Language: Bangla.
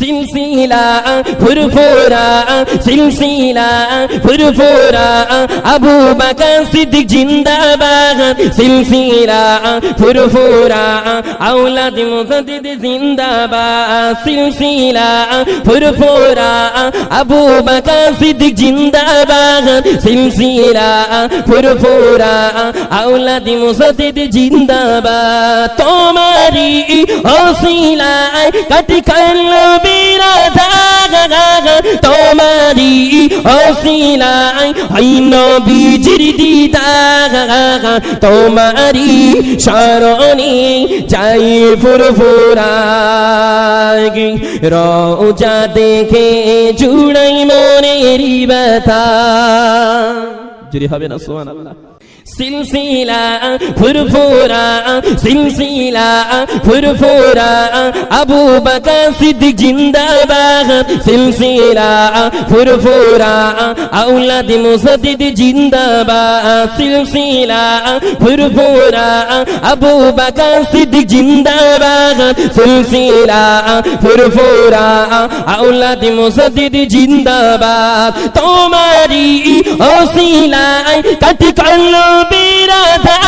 সিলসিলা ফুরফুরা সিলসিলা ফুরফুরা আবু বকর সিদ্দিক জিন্দাবাদ সিলসিলা ফুরফুরা আওলাদ মুজাদ্দিদ জিন্দাবাদ সিলসিলা ফুরফুরা আবু বকর সিদ্দিক জিন্দাবাদ সিলসিলা ফুরফুরা আওলাদ মুজাদ্দিদ জিন্দাবাদ তোমারি ওসিলায় কাটি কালো বিরাধা তোমারি ওসিলায় হয় নবীজির দিদার তোমারি শরণে যাই ফুরফুরায় রওজা দেখে জুড়াই মনেরি ব্যথা জুড়ে হবে না সুবহানাল্লাহ সিলসিলা ফুরফুরা সিলসিলা ফুরফুরা আবু বকর সিদ্দিক জিন্দাবাদ সিলসিলা ফুরফুরা আওলাদ মুজাদ্দিদ জিন্দাবাদ সিলসিলা ফুরফুরা আবু বকর সিদ্দিক জিন্দাবাদ সিলসিলা ফুরফুরা আওলাদ মুজাদ্দিদ জিন্দাবাদ তোমারি ওসিলায় কাটি কালো বিরাধা